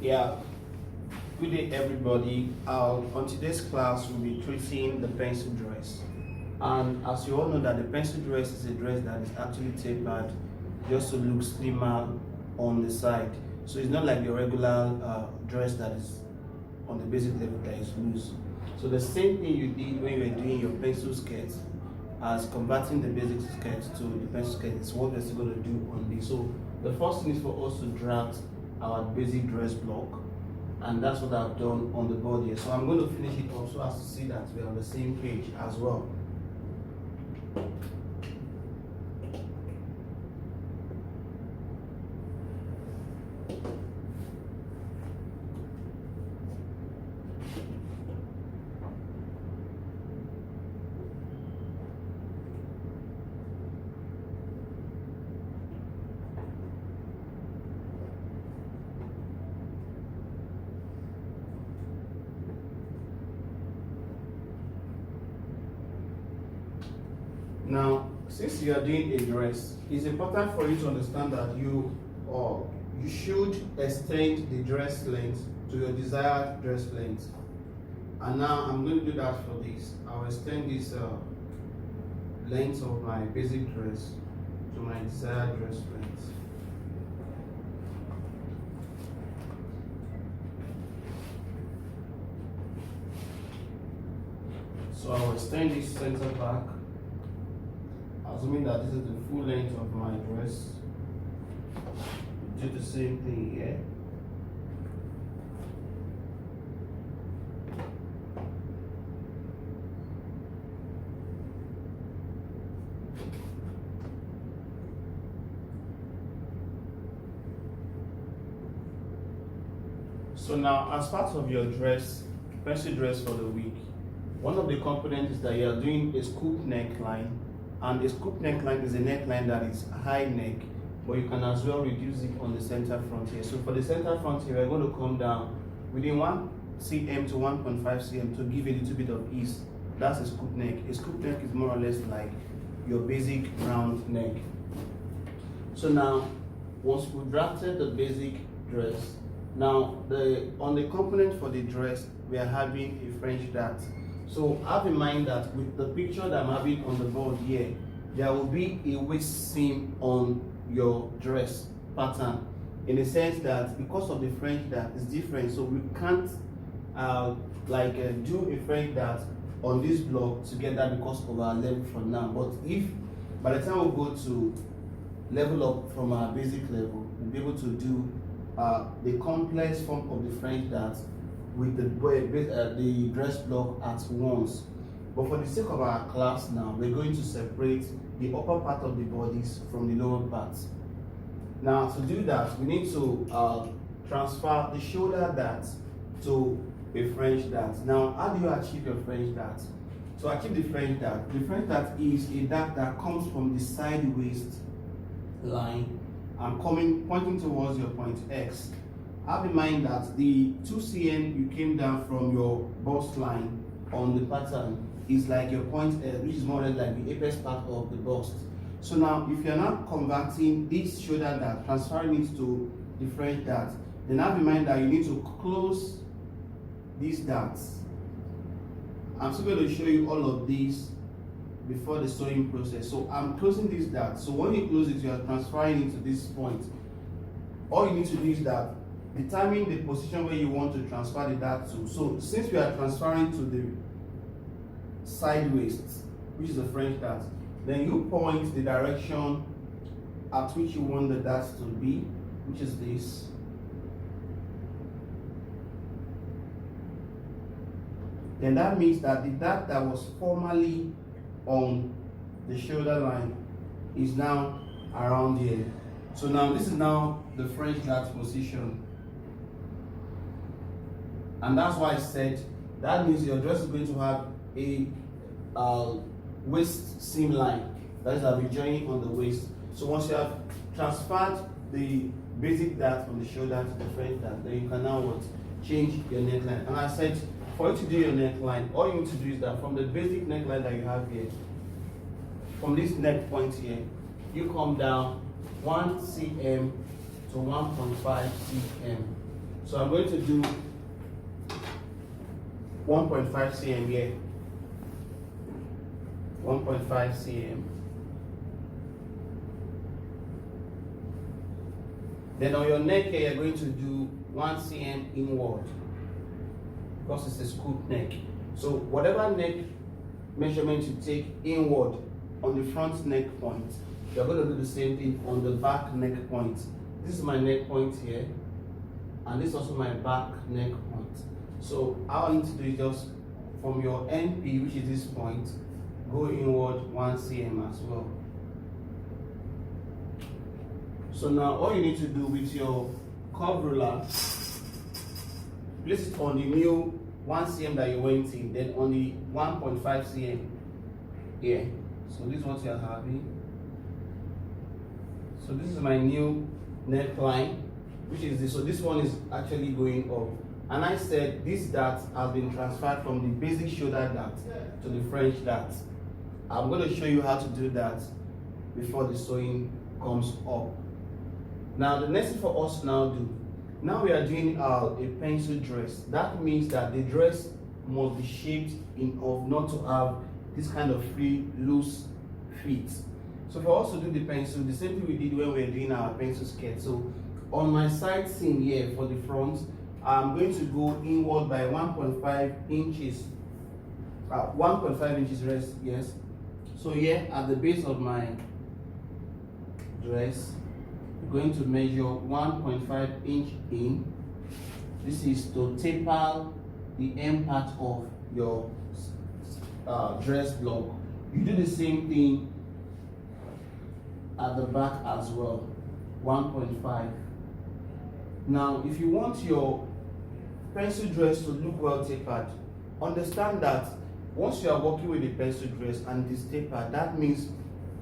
Yeah, good day everybody. On today's class we'll be treating the pencil dress. And as you all know that the pencil dress is a dress that is actually tapered just to look slimmer on the side. So it's not like the regular dress that is on the basic level that is loose. So the same thing you did when you were doing your pencil skirt as converting the basic skirt to the pencil skirt is what we're still going to do on this. So the first thing is for us to draft our basic dress block, and that's what I've done on the board here. So I'm going to finish it up so as to see that we're on the same page as well. Now, since you are doing a dress, it's important for you to understand that you should extend the dress length to your desired dress length. And now I'm going to do that for this. I'll extend this length of my basic dress to my desired dress length. So I'll extend this center back, assuming that this is the full length of my dress. Do the same thing here. So now, as part of your dress, pencil dress for the week, one of the components is that you are doing a scoop neckline. And a scoop neckline is a neckline that is high neck, but you can as well reduce it on the center front here. So for the center front here, we're going to come down within 1 cm to 1.5 cm to give a little bit of ease. That's a scoop neck. A scoop neck is more or less like your basic round neck. So now, once we've drafted the basic dress, now on the component for the dress, we are having a French dart. So have in mind that with the picture that I'm having on the board here, there will be a waist seam on your dress pattern, in the sense that because of the French dart is different, so we can't do a French dart on this block together because of our level from now. But if by the time we go to level up from our basic level, we'll be able to do the complex form of the French dart with the dress block at once. But for the sake of our class now, we're going to separate the upper part of the bodies from the lower parts. Now to do that, we need to transfer the shoulder dart to a French dart. Now how do you achieve your French dart? To achieve the French dart is a dart that comes from the side waist line and pointing towards your point X. Have in mind that the 2 cm you came down from your bust line on the pattern is like your point, which is more or less like the apex part of the bust. So now, if you're not converting this shoulder dart, transferring it to the French dart, then have in mind that you need to close these darts. I'm still going to show you all of these before the sewing process. So I'm closing these darts. So when you close it, you are transferring it to this point. All you need to do is that determine the position where you want to transfer the dart to. So since we are transferring to the side waist, which is the French dart, then you point the direction at which you want the dart to be, which is this. Then that means that the dart that was formerly on the shoulder line is now around here. So now this is now the French dart position. And that's why I said that means your dress is going to have a waist seam line. That is, I'll be joining on the waist. So once you have transferred the basic dart from the shoulder to the French dart, then you can now change your neckline. And I said for you to do your neckline, all you need to do is that from the basic neckline that you have here, from this neck point here, you come down 1 cm to 1.5 cm. So I'm going to do 1.5 cm here. 1.5 cm. Then on your neck here, you're going to do 1 cm inward because it's a scoop neck. So whatever neck measurement you take inward on the front neck point, you're going to do the same thing on the back neck point. This is my neck point here, and this is also my back neck point. So all I need to do is just from your NP, which is this point, go inward 1 cm as well. So now all you need to do with your curve ruler, place it on the new 1 cm that you went in, then on the 1.5 cm here. So this is what you're having. So this is my new neckline, which is this. So this one is actually going up. And I said this dart has been transferred from the basic shoulder dart to the French dart. I'm going to show you how to do that before the sewing comes up. Now the next thing for us now do, now we are doing a pencil dress. That means that the dress must be shaped enough not to have this kind of free, loose feet. So for us to do the pencil, the same thing we did when we were doing our pencil skirt. So on my side seam here for the front, I'm going to go inward by 1.5 inches. 1.5 inches rest, yes. So here at the base of my dress, I'm going to measure 1.5 inch in. This is to taper the end part of your dress block. You do the same thing at the back as well, 1.5. Now, if you want your pencil dress to look well tapered, understand that once you are working with a pencil dress and it is tapered, that means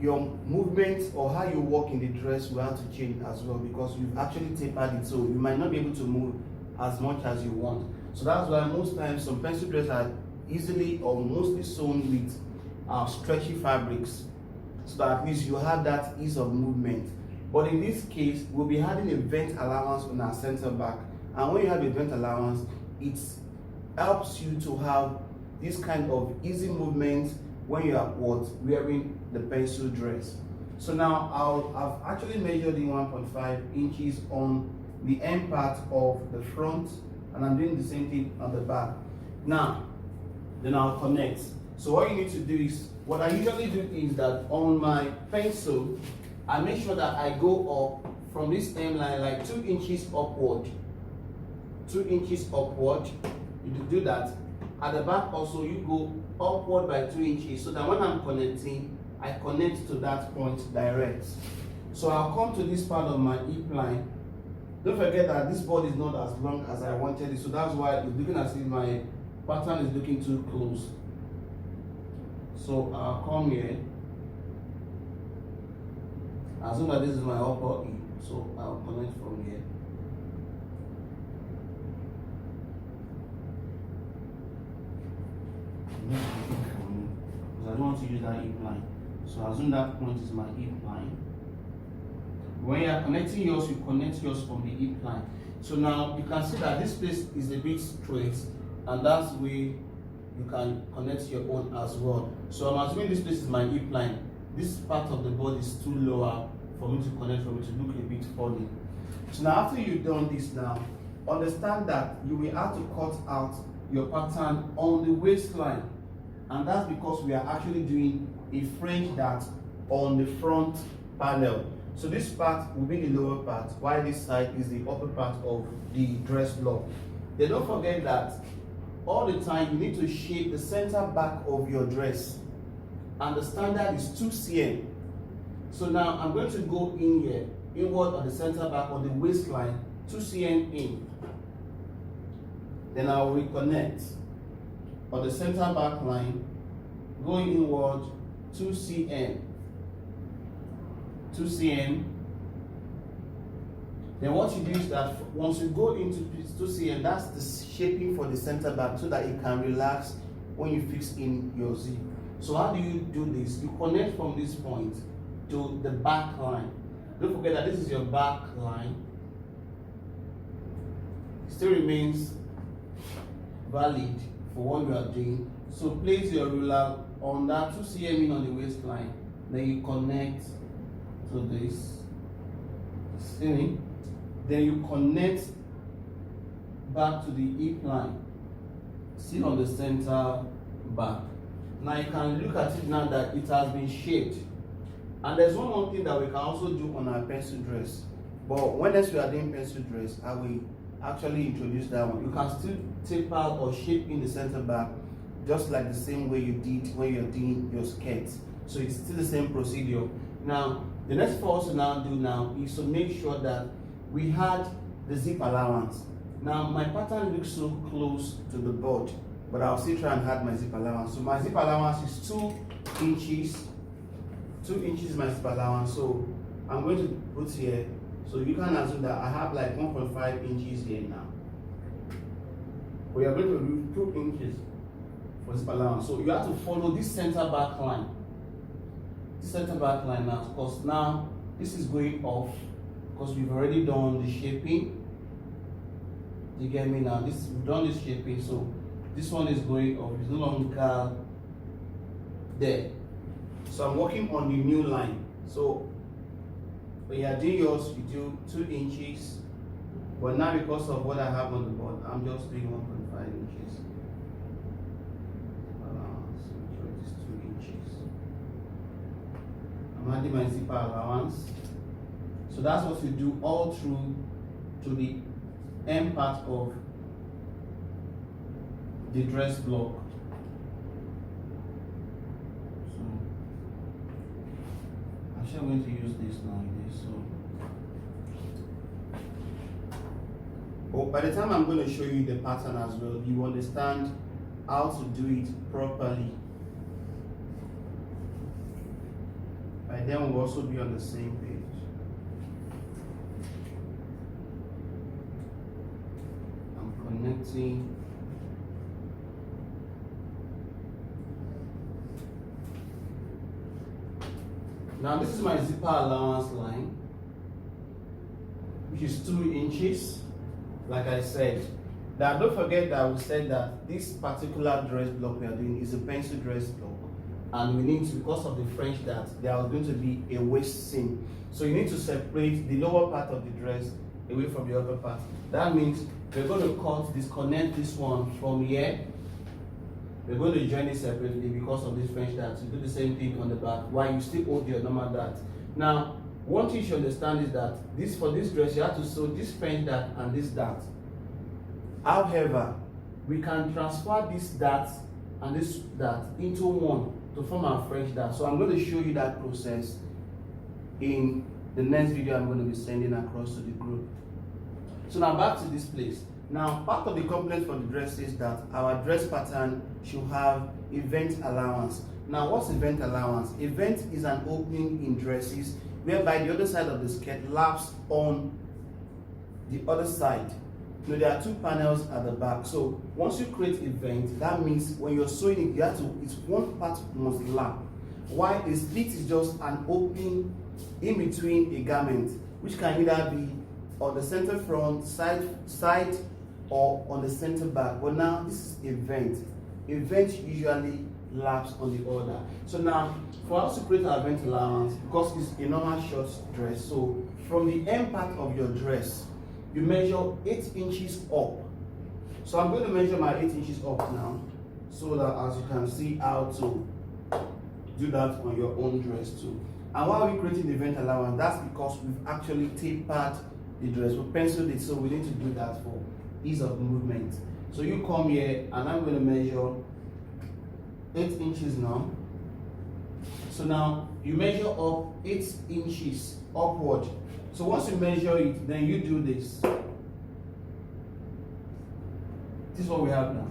your movement or how you walk in the dress will have to change as well, because you've actually tapered it, so you might not be able to move as much as you want. So that's why most times some pencil dresses are easily or mostly sewn with stretchy fabrics, so that at least you have that ease of movement. But in this case, we'll be having a vent allowance on our center back, and when you have a vent allowance, it helps you to have this kind of easy movement when you are wearing the pencil dress. So now I've actually measured in 1.5 inches on the end part of the front, and I'm doing the same thing on the back. Now, then I'll connect. So what you need to do is, what I usually do is that on my pencil, I make sure that I go up from this hem line like 2 inches upward. 2 inches upward. You do that. At the back also, you go upward by 2 inches, so that when I'm connecting, I connect to that point direct. So I'll come to this part of my hip line. Don't forget that this board is not as long as I wanted it, so that's why it's looking as if my pattern is looking too close. So I'll come here. Assume that this is my upper hip, so I'll connect from here. Because I don't want to use that hip line. So assume that point is my hip line. When you are connecting yours, you connect yours from the hip line. So now you can see that this place is a bit straight, and that's where you can connect your own as well. So I'm assuming this place is my hip line. This part of the board is too lower for me to connect, for me to look a bit funny. So now after you've done this now, understand that you will have to cut out your pattern on the waistline, and that's because we are actually doing a French dart on the front panel. So this part will be the lower part, while this side is the upper part of the dress block. Then don't forget that all the time you need to shape the center back of your dress, and the standard is 2 cm. So now I'm going to go in here, inward on the center back on the waistline, 2 cm in. Then I'll reconnect on the center back line, going inward 2 cm. 2 cm. Then what you do is that once you go into 2 cm, that's the shaping for the center back, so that it can relax when you fix in your zip. So how do you do this? You connect from this point to the back line. Don't forget that this is your back line. still remains valid for what you are doing. So place your ruler on that 2 cm in on the waistline. Then you connect to this. See me? Then you connect back to the hip line. See on the center back. Now you can look at it now that it has been shaped. And there's one more thing that we can also do on our pencil dress. But when else we are doing pencil dress, I will actually introduce that one. You can still taper or shape in the center back, just like the same way you did when you're doing your skirt. So it's still the same procedure. Now, the next for us to now do now is to make sure that we had the zip allowance. Now, my pattern looks so close to the board, but I'll still try and add my zip allowance. So my zip allowance is 2 inches. 2 inches is my zip allowance. So I'm going to put here. So you can assume that I have like 1.5 inches here now. We are going to do 2 inches for zip allowance. So you have to follow this center back line. This center back line now, because now this is going off because we've already done the shaping. You get me now? We've done this shaping, so this one is going off. It's no longer there. So I'm working on the new line. So when you are doing yours, you do 2 inches. But now because of what I have on the board, I'm just doing 1.5 inches. So it is 2 inches. I'm adding my zipper allowance. So that's what we do all through to the end part of the dress block. So actually I'm going to use this now. But by the time I'm going to show you the pattern as well, you understand how to do it properly. By then we'll also be on the same page. I'm connecting. Now this is my zipper allowance line, which is 2 inches. Like I said, now don't forget that we said that this particular dress block we are doing is a pencil dress block, and we need to, because of the French, that there is going to be a waist seam. So you need to separate the lower part of the dress away from the upper part. That means we're going to disconnect this one from here. We're going to join it separately because of this French dart. You do the same thing on the back while you still hold your normal dart. Now, one thing you should understand is that for this dress, you have to sew this French dart and this dart. However, we can transfer this dart and this dart into one to form our French dart. So I'm going to show you that process in the next video I'm going to be sending across to the group. So now back to this place. Now, part of the complaint for the dress is that our dress pattern should have event allowance. Now, what's event allowance? Event is an opening in dresses whereby the other side of the skirt laps on the other side. Now, there are 2 panels at the back. So once you create event, that means when you're sewing it, you have to, it's one part must lap. While a slit is just an opening in between a garment, which can either be on the center front, side, or on the center back. But now this is event. Event usually laps on the other. So now, for us to create our event allowance, because it's a normal short dress, so from the end part of your dress, you measure 8 inches up. So I'm going to measure my 8 inches up now, so that as you can see how to do that on your own dress too. And while we're creating the event allowance, that's because we've actually tapered the dress. We penciled it, so we need to do that for ease of movement. So you come here, and I'm going to measure 8 inches now. So now you measure up 8 inches upward. So once you measure it, then you do this. This is what we have now.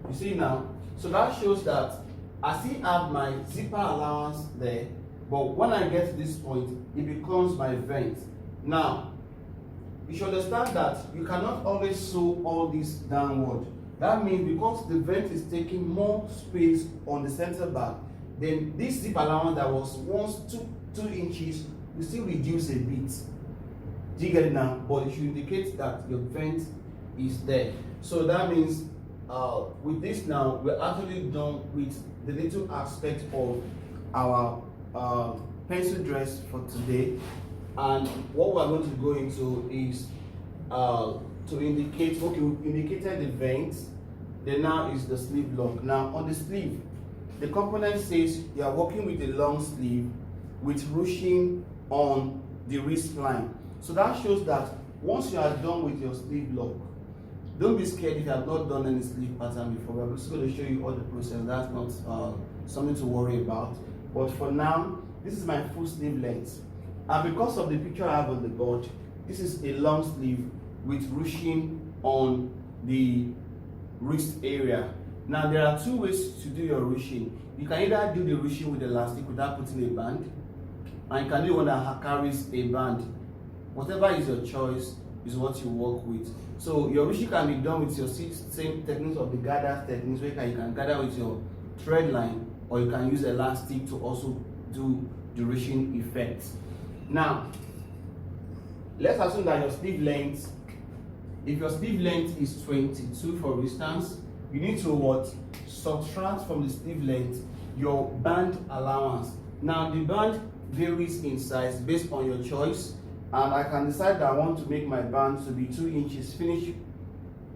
You see now? So that shows that I still have my zipper allowance there, but when I get to this point, it becomes my vent. Now, you should understand that you cannot always sew all this downward. That means because the vent is taking more space on the center back, then this zip allowance that was once 2 inches will still reduce a bit. Do you get it now? But it should indicate that your vent is there. So that means with this now, we're actually done with the little aspect of our pencil dress for today. And what we're going to go into is to indicate, okay, we indicated the veins, then now is the sleeve lock. Now on the sleeve, the component says you are working with a long sleeve with ruching on the wrist line. So that shows that once you are done with your sleeve lock, don't be scared if you have not done any sleeve pattern before. We're just going to show you all the process. That's not something to worry about. But for now, this is my full sleeve length. And because of the picture I have on the board, this is a long sleeve with ruching on the wrist area. Now there are two ways to do your ruching. You can either do the ruching with elastic without putting a band, and you can do one that carries a band. Whatever is your choice is what you work with. So your ruching can be done with your same techniques of the gather techniques, where you can gather with your thread line, or you can use elastic to also do the ruching effect. Now let's assume that your sleeve length, if your sleeve length is 22 for instance, you need to what? Subtract from the sleeve length your band allowance. Now the band varies in size based on your choice, and I can decide that I want to make my band to be 2 inches. Finish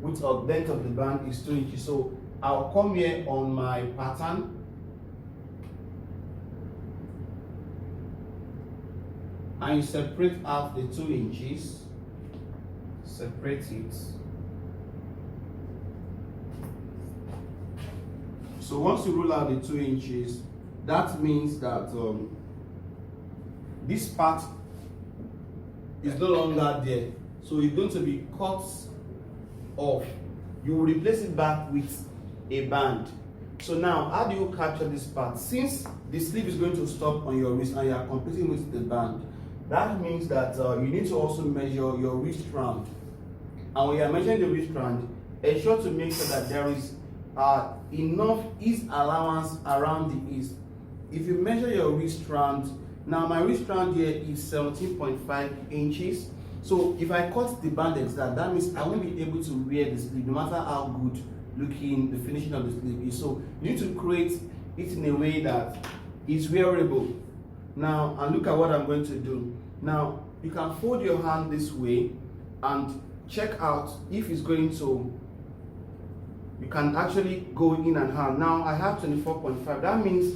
width of length of the band is 2 inches. So I'll come here on my pattern, and you separate out the 2 inches. Separate it. So once you roll out the 2 inches, that means that this part is no longer there. So it's going to be cut off. You will replace it back with a band. So now, how do you capture this part? Since the sleeve is going to stop on your wrist and you are completing with the band, that means that you need to also measure your wrist round. And when you are measuring the wrist round, ensure to make sure that there is enough ease allowance around the ease. If you measure your wrist round, now my wrist round here is 17.5 inches. So if I cut the band exact, that means I won't be able to wear the sleeve no matter how good looking the finishing of the sleeve is. So you need to create it in a way that is wearable. Now, and look at what I'm going to do. Now, you can fold your hand this way and check out if it's going to, you can actually go in and out. Now, I have 24.5. That means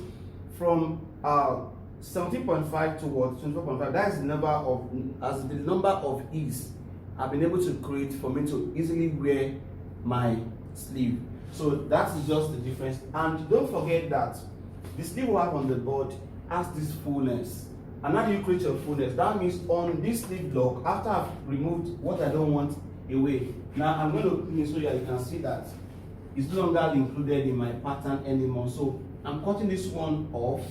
from 17.5 towards 24.5, that is the number of ease I've been able to create for me to easily wear my sleeve. So that is just the difference. And don't forget that the sleeve we have on the board has this fullness. And how do you create your fullness? That means on this sleeve block, after I've removed what I don't want away, now I'm going to clean it so that you can see that it's no longer included in my pattern anymore. So I'm cutting this one off.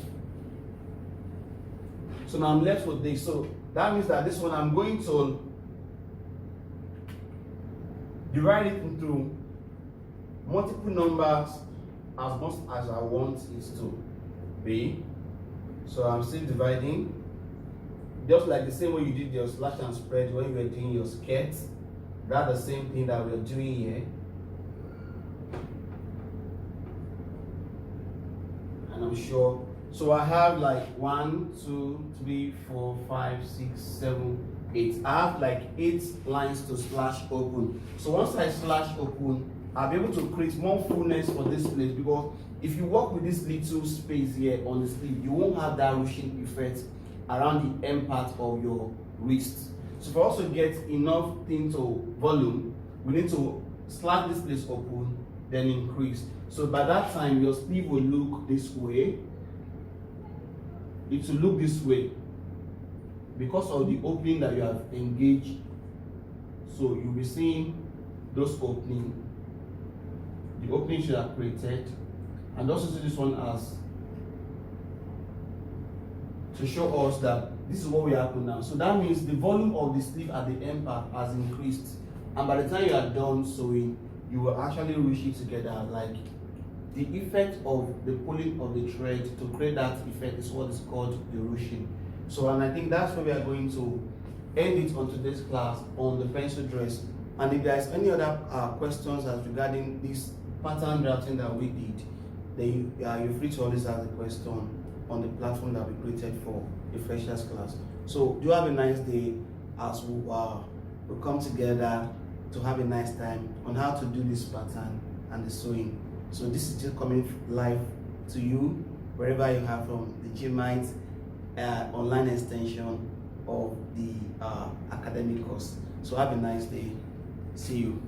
So now I'm left with this. So that means that this one I'm going to divide it into multiple numbers as much as I want it to be. So I'm still dividing, just like the same way you did your slash and spread when you were doing your skirt. That's the same thing that we're doing here. And I'm sure. So I have like 1, 2, 3, 4, 5, 6, 7, 8. I have like 8 lines to slash open. So once I slash open, I'll be able to create more fullness for this place, because if you work with this little space here on the sleeve, you won't have that ruching effect around the end part of your wrist. So for us to get enough thing to volume, we need to slash this place open, then increase. So by that time, your sleeve will look this way. It will look this way because of the opening that you have engaged. So you'll be seeing those openings. The opening should have created, and also see this one as to show us that this is what we have now. So that means the volume of the sleeve at the end part has increased, and by the time you are done sewing, you will actually ruch it together. Like the effect of the pulling of the thread to create that effect is what is called the ruching. So, and I think that's where we are going to end it on today's class on the pencil dress And if there's any other questions as regarding this pattern routing that we did, then you're free to always ask the question on the platform that we created for the freshers class. So do have a nice day as we come together to have a nice time on how to do this pattern and the sewing. So this is just coming live to you wherever you have from the GMIT online extension of the academic course. So have a nice day. See you.